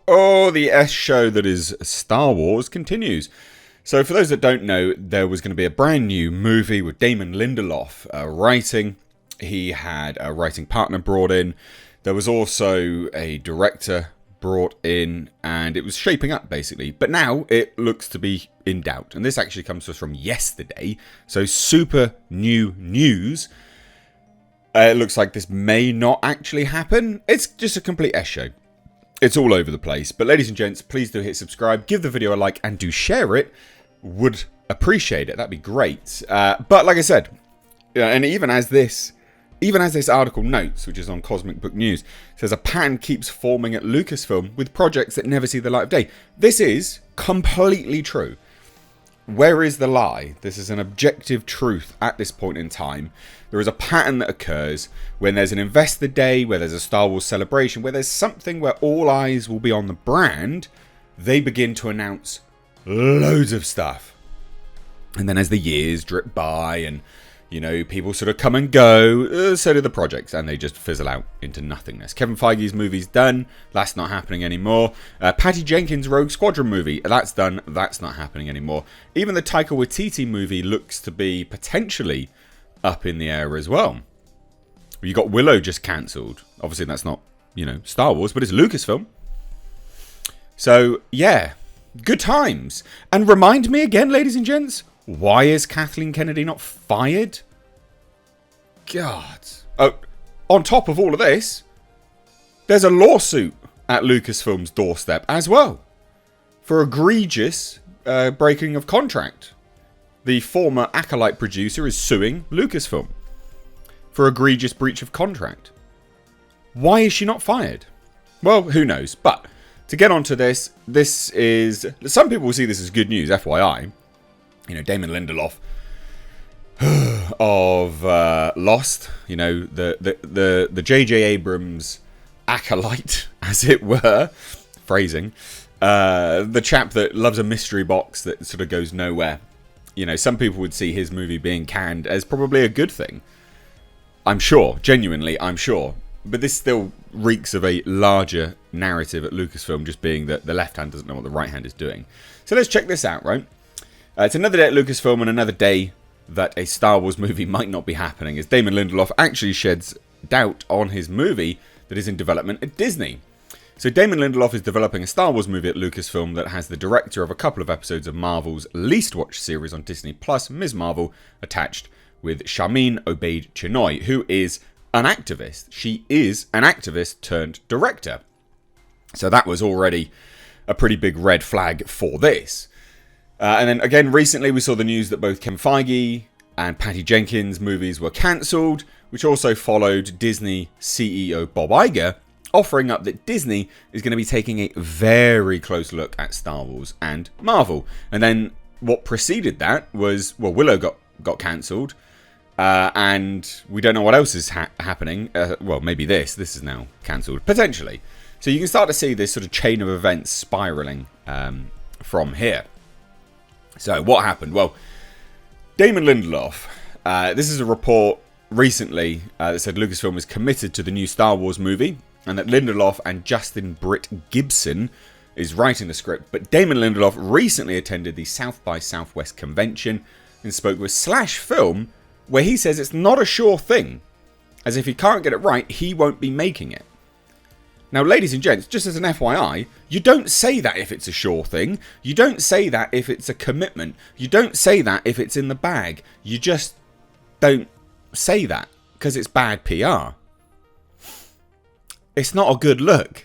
Oh, the S show that is Star Wars continues. So for those that don't know, there was going to be a brand new movie with Damon Lindelof writing. He had a writing partner brought in. There was also a director brought in, and it was shaping up basically. But now it looks to be in doubt. And this actually comes to us from yesterday. So super new news. It looks like this may not actually happen. It's just a complete S show. It's all over the place. But ladies and gents, please do hit subscribe, give the video a like, and do share it. Would appreciate it. That'd be great. But like I said, and even as this article notes, which is on Cosmic Book News, says a pattern keeps forming at Lucasfilm with projects that never see the light of day. This is completely true. Where is the lie? This is an objective truth at this point in time. There is a pattern that occurs when there's an investor day, where there's a Star Wars celebration, where there's something where all eyes will be on the brand. They begin to announce loads of stuff. And then as the years drip by and, you know, people sort of come and go, so do the projects, and they just fizzle out into nothingness. Kevin Feige's movie's done. That's not happening anymore. Patty Jenkins' Rogue Squadron movie, that's done. That's not happening anymore. Even the Taika Waititi movie looks to be potentially up in the air as well. You got Willow just cancelled. Obviously, that's not, you know, Star Wars, but it's Lucasfilm. So, yeah, good times. And remind me again, ladies and gents, why is Kathleen Kennedy not fired? God. Oh, on top of all of this, there's a lawsuit at Lucasfilm's doorstep as well for egregious breaking of contract. The former Acolyte producer is suing Lucasfilm for egregious breach of contract. Why is she not fired? Well, who knows? But to get onto this, some people will see this as good news, FYI. You know, Damon Lindelof of Lost, you know, the J.J. Abrams acolyte, as it were, phrasing, the chap that loves a mystery box that sort of goes nowhere. You know, some people would see his movie being canned as probably a good thing. I'm sure, genuinely, I'm sure. But this still reeks of a larger narrative at Lucasfilm, just being that the left hand doesn't know what the right hand is doing. So let's check this out, right? It's another day at Lucasfilm and another day that a Star Wars movie might not be happening, as Damon Lindelof actually sheds doubt on his movie that is in development at Disney. So Damon Lindelof is developing a Star Wars movie at Lucasfilm that has the director of a couple of episodes of Marvel's least watched series on Disney Plus, Ms. Marvel, attached with Sharmeen Obaid-Chinoy, who is an activist. She is an activist turned director. So that was already a pretty big red flag for this. And then again, recently we saw the news that both Kevin Feige and Patty Jenkins' movies were cancelled, which also followed Disney CEO Bob Iger offering up that Disney is going to be taking a very close look at Star Wars and Marvel. And then what preceded that was, well, Willow got cancelled, and we don't know what else is happening. Well, maybe this is now cancelled, potentially. So you can start to see this sort of chain of events spiralling from here. So what happened? Well, Damon Lindelof, this is a report recently that said Lucasfilm is committed to the new Star Wars movie, and that Lindelof and Justin Britt Gibson is writing the script. But Damon Lindelof recently attended the South by Southwest convention and spoke with /Film, where he says it's not a sure thing, as if he can't get it right, he won't be making it. Now, ladies and gents, just as an FYI, you don't say that if it's a sure thing. You don't say that if it's a commitment. You don't say that if it's in the bag. You just don't say that because it's bad PR. It's not a good look.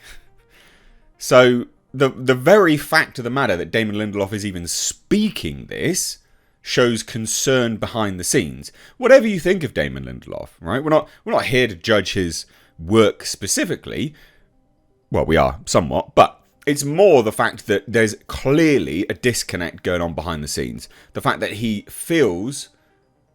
So the very fact of the matter that Damon Lindelof is even speaking this shows concern behind the scenes. Whatever you think of Damon Lindelof, right? We're not here to judge his work specifically. Well, we are somewhat, but it's more the fact that there's clearly a disconnect going on behind the scenes. The fact that he feels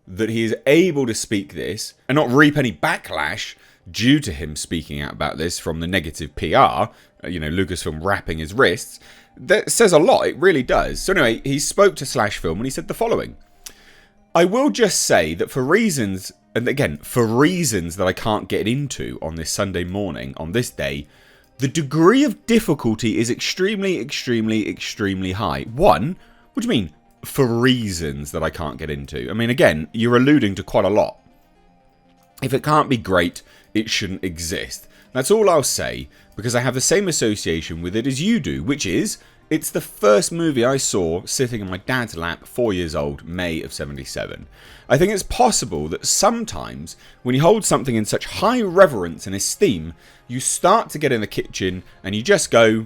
that he is able to speak this and not reap any backlash due to him speaking out about this from the negative PR, you know, Lucasfilm wrapping his wrists, that says a lot. It really does. So anyway, he spoke to /Film and he said the following. I will just say that for reasons, and again, for reasons that I can't get into on this Sunday morning, on this day, The degree of difficulty is extremely, extremely, extremely high. One, what do you mean? For reasons that I can't get into. I mean, again, you're alluding to quite a lot. If it can't be great, it shouldn't exist. That's all I'll say, because I have the same association with it as you do, which is, it's the first movie I saw sitting in my dad's lap, 4 years old, May of 77. I think it's possible that sometimes, when you hold something in such high reverence and esteem, you start to get in the kitchen and you just go,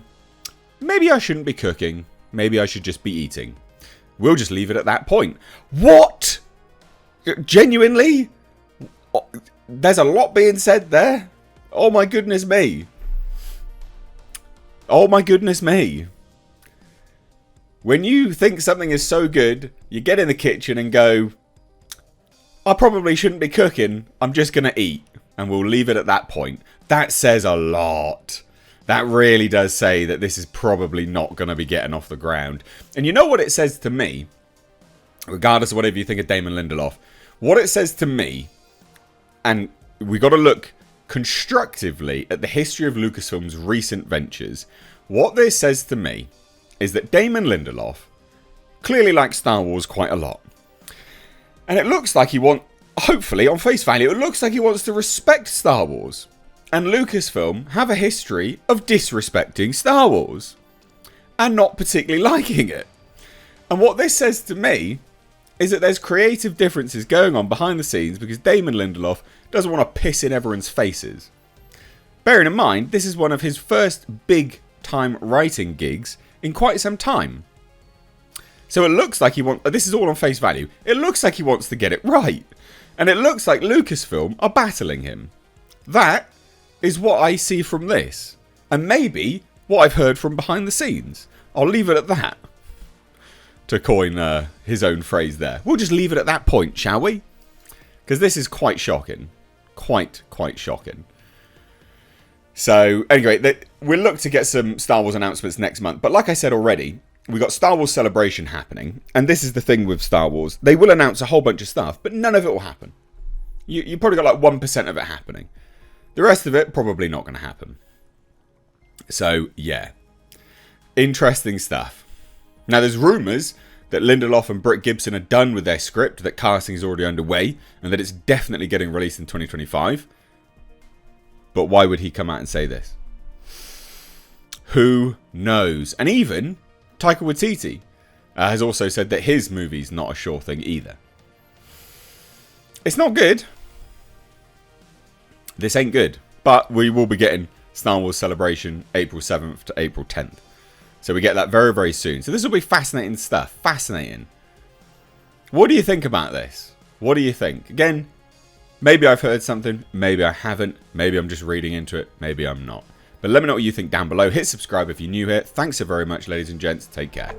maybe I shouldn't be cooking, maybe I should just be eating. We'll just leave it at that point. What? Genuinely? There's a lot being said there. Oh my goodness me. Oh my goodness me. When you think something is so good, you get in the kitchen and go, I probably shouldn't be cooking, I'm just going to eat. And we'll leave it at that point. That says a lot. That really does say that this is probably not going to be getting off the ground. And you know what it says to me? Regardless of whatever you think of Damon Lindelof. What it says to me, and we got to look constructively at the history of Lucasfilm's recent ventures. What this says to me is that Damon Lindelof clearly likes Star Wars quite a lot. And it looks like he wants, hopefully on face value, it looks like he wants to respect Star Wars. And Lucasfilm have a history of disrespecting Star Wars. And not particularly liking it. And what this says to me is that there's creative differences going on behind the scenes because Damon Lindelof doesn't want to piss in everyone's faces. Bearing in mind, this is one of his first big time writing gigs in quite some time. So it looks like he wants, this is all on face value, it looks like he wants to get it right. And it looks like Lucasfilm are battling him. That is what I see from this. And maybe what I've heard from behind the scenes. I'll leave it at that. To coin his own phrase there. We'll just leave it at that point, shall we? Because this is quite shocking. Quite shocking. So, anyway, we'll look to get some Star Wars announcements next month. But like I said already, we got Star Wars Celebration happening. And this is the thing with Star Wars. They will announce a whole bunch of stuff, but none of it will happen. You probably got like 1% of it happening. The rest of it, probably not going to happen. So, yeah. Interesting stuff. Now, there's rumours that Lindelof and Britt Gibson are done with their script, that casting is already underway, and that it's definitely getting released in 2025. But why would he come out and say this? Who knows? And even Taika Waititi has also said that his movie's not a sure thing either. It's not good. This ain't good. But we will be getting Star Wars Celebration April 7th to April 10th. So we get that very, very soon. So this will be fascinating stuff. Fascinating. What do you think about this? What do you think? Again, maybe I've heard something. Maybe I haven't. Maybe I'm just reading into it. Maybe I'm not. But let me know what you think down below. Hit subscribe if you're new here. Thanks so very much, ladies and gents. Take care.